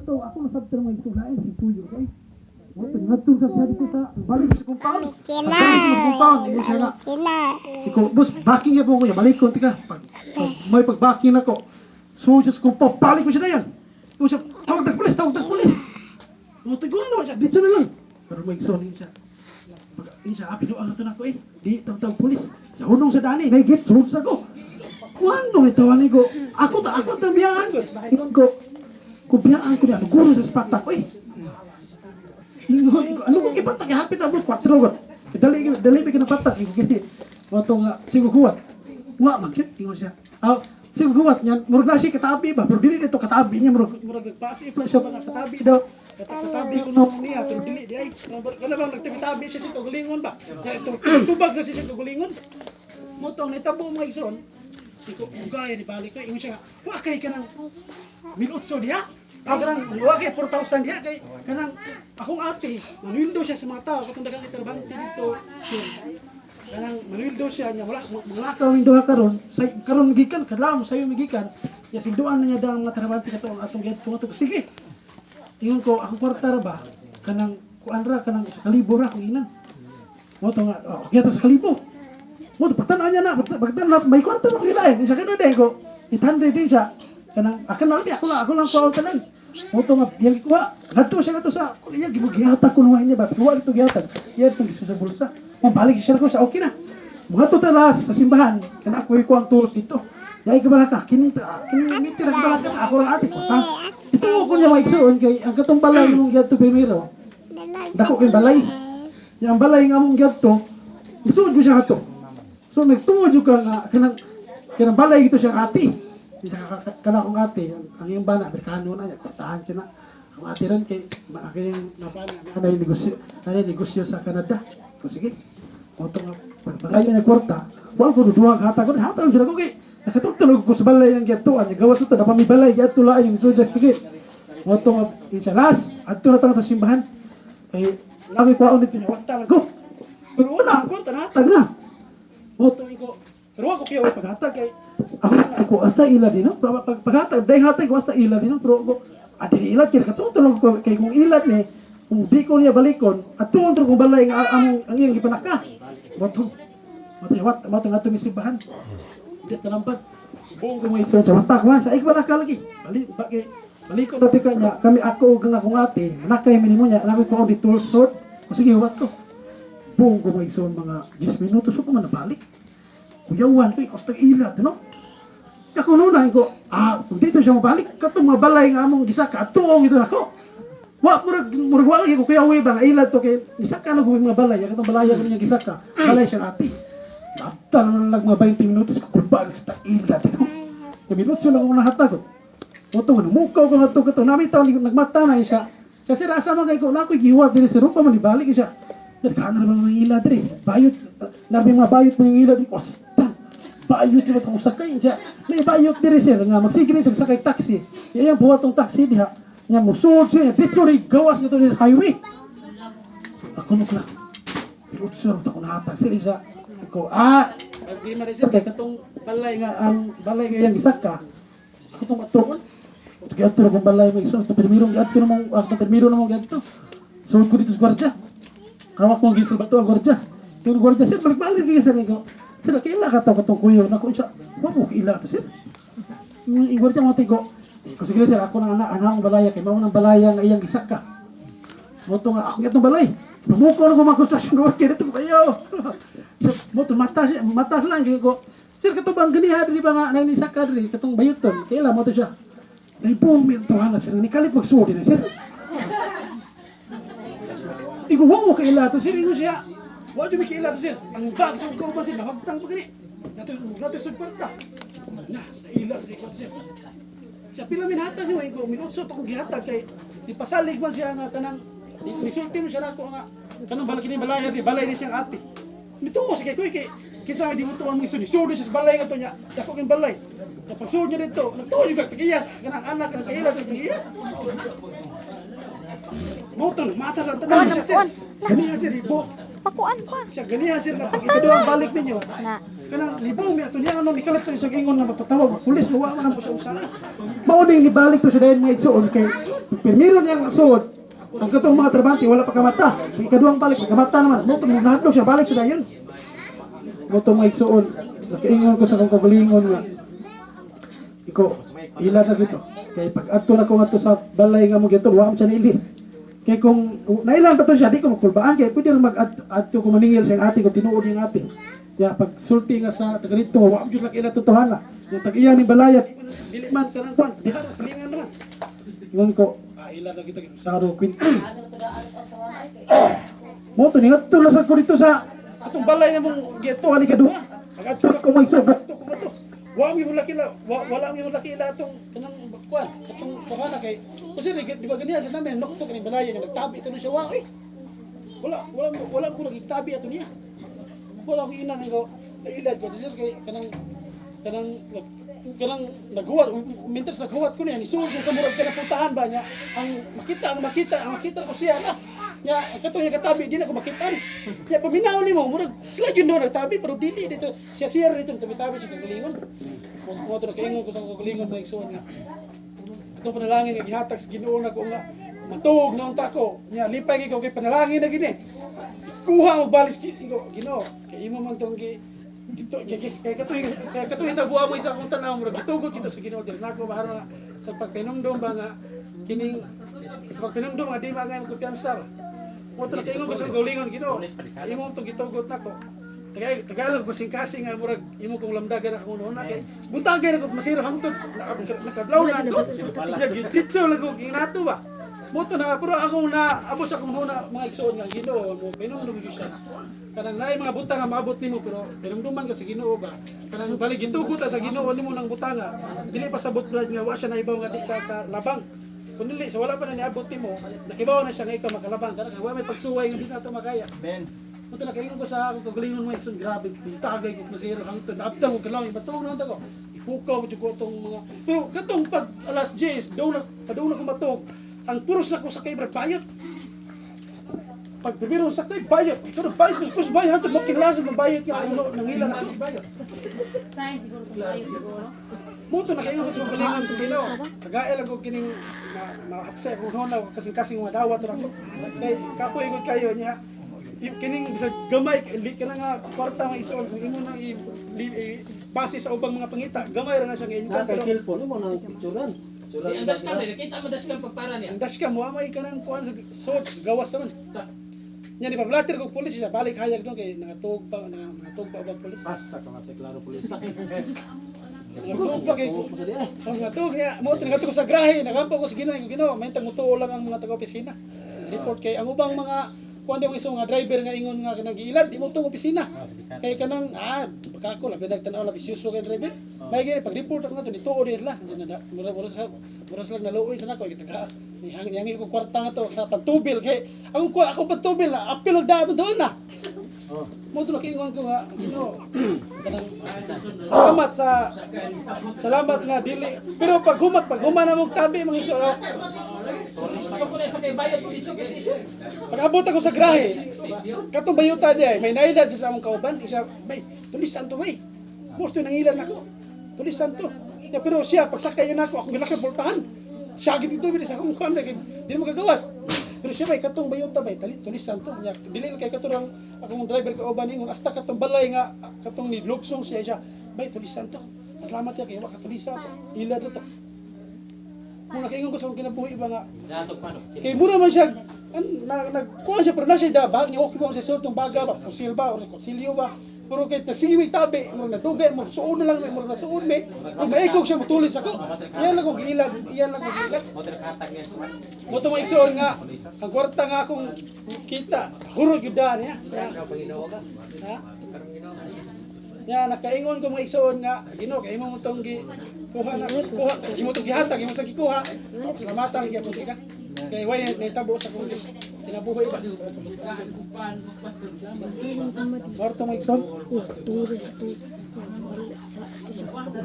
to ako na sabta mga itulain si Tuyo kay. Mo ngadto sa siya dito sa balik sa compound. Compound mo siya na. Iko bus backing ya po ko ya balik ko tika. May pagbacking nako. So just compound balik ko siya na yan. Ko siya tawag ng pulis. Mo tigo naman siya dito na lang. Pero may sonin siya. Siya pinuang nato nako di tawag pulis. Sa hunong sa dani may gate sunod sa ko. Kuano itawan ko? Ako tabihan ko. Ingon ko. Kubiyaan ko niya, guro sa spata ko ano ko kipatak, hapit abot 4 ko. Dali ba kinapatak, gini. Wato nga, siguguwat. Nga, magkit, ingon siya. Siguguwat niyan, murag na siya katabi ba? Pero dili dito katabi niya, murag nagpasif lang siya mga katabi daw. Katabi ko nung niya, pero dili di ay. Kala bang nagtabi siya sa gulingon ba? Tubag na siya sa gulingon. Motong nitabo mo ison. Iko ugaya ni balik ko ingon siya wa kay kanang 1,800 diha kanang wa kay 4,000 diha kay kanang akong ate manwildo siya sa mga tao katong dagang interbante dito kanang manwildo siya nya wala malakaw ning duha karon gikan kadlaw sayo migikan ya silduan na niya daw mga trabante kato ang atong gid tumato sige ingon ko ako kwarta ra ba kanang kuan ra kanang sa kalibo ra kung inan mo to nga okay to sa kalibo. Mo pagtan-an niya na, may kwarta mo kilain. Isa kada din ko. 800 din siya. Kanang akan lang ako lang kuha tanan. Mo to nga yang kuha. Ngadto siya kadto sa kuliya gibugihata ko nuhay niya ba. Kuha ito gihatan. Iya ito gisu sa bulsa. Mo balik siya ko sa okay na. Mga to talas sa simbahan. Kana ako ko ang tools dito. Yai ka balaka kini meter ang balaka ako lang ate ko. Ito ko niya maigsuon kay ang katong balay mong gadto primero. Dako kay balay. Yang balay nga mong gadto. Isuod ko siya kadto. So nagtuod yung kanang balay ito siyang ate. Isa kana kong ate, ang iyong bana, Amerikano na niya, kortahan siya na. Ang ate rin kay aking nanay negosyo sa Canada. So sige, kung pagpagayon niya kwarta, wala ko duduha hata ko siya ko kay nakatulog ko sa balay ang giyatuan, niya gawas ito, napami balay, giyatula yung so just sige. Mo to isa last, adto na tang simbahan. Kay lami ko ulit niya, wala talaga. Pero una, ang kwarta natag na. Moto ko pero ako kaya paghatag kay ako hasta ila din no paghatag dai hatag ko hasta ila din no pero ako adili ila kay katulog ko kay kung ila ni kung di ko niya balikon at tuon kung balay ang iyang gipanaka moto nga tumisibahan just nampat buong ko mo iso sa matak wa sa ipanaka lagi balikon dati kanya kami ako ug akong ate nakay minimo niya nako ko di tool sort sige wat ko buong ko maison mga 10 minutos so man nabalik. Kuyawan ko ikos tag ilat no. Ako nunay ko kung dito siya mabalik katong mabalay nga among gisaka tuong ito nako. Wa murag wala ko kuyawi ba nga ilat to kay gisaka na gumi mga balay katong balaya ko niya gisaka. Balay siya ati. Napta na lang mga 20 minutos ko kulbag sa ilat no. Kay minutos lang ako nahatagot. Moto man mukaw ko ngadto kato nami taw nagmata na siya. Sa sira sa mga ko na ko gihuwat diri sa rupa man ibalik siya. Nagkana naman mga ila diri. Bayot. Nabi mga bayot mga ila diri. Kosta. Bayot yung itong sakay. May bayot diri sir. Nga magsigilin siya sakay taxi. Yan buhat tong taxi diha. Nga musuod siya. Dito rin gawas nito sa highway. Ako nukla. Pero sir, ako nahatag. Sir isa. Ako, di marisir kay katong balay nga. Ang balay nga yung isaka. Ako itong matuon. Gato na kong balay mo iso. Itong permirong gato na mong. Itong permirong na mong gato. Suod ko dito sa gwardiya. Hawak kong gisel bato ang gwardiya. Yung gwardiya, sir, balik-balik kaya sir. Sir, kaila ka tao katong kuyo. Naku, siya, wala kaila to sir. Yung gwardiya mo tigo. Kasi sige sir, ako ng anak ang balaya. Kaya mo ng balaya nga iyang gisak ka. Moto nga, ako itong balay. Pamuko na ko mga construction worker. Ito ko kayo. So, moto, mata lang. Kaya ko, sir, katong bang ganiha, di ba nga, nainisak ka rin. Katong bayuton. Kaila mo to siya. Naipumil to na sir. Nikalit magsuod na sir. Iku wong mo kaila to sir, ino siya. Wa jud mi kaila to sir. Ang bag sa ko ba sir, nahagtang pa gani. Nato sud kwarta. Na, sa ila sa sir. Sa pila min hatag ni ko, minutso to kong gihatag kay ipasalig man siya nga kanang nisulti mo siya nako nga kanang balaki ni balay ni siyang ate. Nito mo sige ko kay kinsa di mo tuwan mo iso ni sudo siya sa balay nga to nya. Dako king balay. Kapag suod niya dito, nagtuo juga pagiyas kanang anak kanang kaila sa pagiyas. Motor, mata lang tanong siya sir. Ganiha sir, libo. Pakuan pa. Siya ganiha sir na pag ito ang balik ninyo. Kanang libo, may ato niya ano, nikalit to isang ingon na magpatawag. Pulis, luwa man ang po siya usaha. Mauding nibalik to siya dahil mga itsuon kay Primero niyang suod, ang katong mga trabante wala pa kamata. Ikaduhang balik kamata naman. Mo tong nahadlok siya balik sa dayon. Mo tong may suod. Nakaingon ko sa kong kagalingon nga. Iko ila na dito. Kay pag adto na ko ngadto sa balay nga mo gito, wa am siya niili. Kay kung nailan pa to siya, di ko makulbaan kay pwede rin mag-adto ko maningil sa ate ko tinuod yung ate. Kaya pag sulti nga sa taga dito, wa am jud lang ila totohana. Yung tag-iya ni balayat, dili man kanang kwan, diha ra silingan naman. Ingon ko, ila na kita sa aro queen. Mo to ni ngadto na sa ko dito sa atong balay nga mong gito ani kaduha. Pag adto na ko may sugat to ko to. Wa mi hulaki la, wala mi hulaki la atong kanang kwan, atong totohana kay kasi di ba ganyan sa namin nokto kani balay nga nagtabi to na siya wa oy. Wala ko nagitabi ato niya. Wala ko ina ngo nailad ko dito kay kanang naghuwat mintas naghuwat ko niya isuod siya sa murag kanaputahan ba niya ang makita ko siya na nya kato niya katabi di na ko makitaan nya paminaw nimo murag sila gyud no nagtabi pero dili dito siya dito tabi-tabi sa kagalingon mo to nakaingon ko sa kagalingon mo igsoon nga itong panalangin nga gihatag sa Ginoo na ko nga matuog na unta ko nya lipay gyud ko kay panalangin na gini kuha og balis Ginoo kay imo man tong dito kay katoy tabuha mo isa kung tanaw mo gitugot kita sa Ginoo dili nako baharo sa pagpinumdum ba nga kining sa pagpinumdum nga di magay mo kumpiyansa mo to kaingon ko sa galingon Ginoo imo tong gitugot nako Tagalog basing-kasing nga murag imo kong lamdagan ako una kay butagay nako masiro hangtod nakadlaw na ko gititso lago ginato ba mo to na pero ako na abot sa kong una mga igsoon nga Ginoo mo pinumdum gyud siya kanang naay mga butang nga maabot nimo pero pinumduman ka sa Ginoo ba kanang bali gitugot sa Ginoo nimo nang butanga dili pa sabot brad nga wa siya na ibaw nga di ka labang kun dili sa wala pa na niabot nimo nakibaw na siya nga ikaw makalabang kanang wa may pagsuway nga di nato makaya amen mo to nakaingon ko sa akong kagalingon mo ison grabe tagay ko masiro hangtod abtang ko kalaw ibatong na ko ipukaw jud ko tong mga pero katong pag alas 10 daw na ko matog ang puros na ko sa kay bayot pag primero sa kay bayot pero bayot kus bayot hangtod mo kinlasan mabayot nga uno nangilan ako bayot Sign siguro kung bayot siguro. mo to nakaingon ko sa kagalingon ko Ginoo tagael ako kining mahapsay ko honaw kasing mga dawat ra ko kay kapoy gud kayo niya kining bisag gamay ka na nga kwarta nga isuon kung imo nang base sa ubang mga pangita gamay ra na siya ngayon kay cellphone mo nang picturean ang dashcam nakita mo dashcam pagpara niya ang dashcam mo amay ka nang kuan sa gawas naman nya di pa blatter ko pulis siya balik hayag doon kay nangatog pa ubang pulis basta ka sa klaro pulis nangatog pa kay nangatog ya mo nangatog sa grahe nagampo ko sa Ginoo may tagmutuo lang ang mga taga-opisina report kay ang ubang mga kuan mo iso nga driver nga ingon nga nagiilad di mo tong opisina kay kanang baka ko labi nagtanaw la bisyuso kay driver may gani pag report ako nato dituod dir la mura lang naluoy sa nako gitaga hangi ko kwarta nga to sa pagtubil kay ako pagtubil na apil og dato doon na mo to nakingon ko nga kanang salamat nga dili pero pag humana mo tabi mga iso pag abot ako sa grahe katong bayutan niya may nailad sa among kauban isa bay tulisan to bay gusto nangilan ako tulisan to pero siya pagsakay na ako gilakad voltahan siya gid ito sa akong kuan kay dili mo kagawas pero siya bay katong bayutan bay tulisan to nya dili kay katurang akong driver kauban ningon hasta katong balay nga katong ni lugsong siya bay tulisan to salamat ya kay wa katulisan ilad to kung nakaingon ko sa akong kinabuhi ba nga kay mura man siya nagkuhan siya pero na siya dabag niya okay ba siya suot ng baga ba kusil ba o konsilyo ba pero kay nagsige may tabi mura nadugay mura suon na lang mura nasuon may kung maikog siya mutulis ako iyan lang kong giilag mo to maigsoon nga ang kwarta nga akong kita hurog yun daan niya nakaingon ko maigsoon nga Ginoo kay imo mo tong kuha imo tong gihatag imo sa gikuha salamatan gyud ka kay way nitabo sa kong kinabuhi ba Marto maigsoon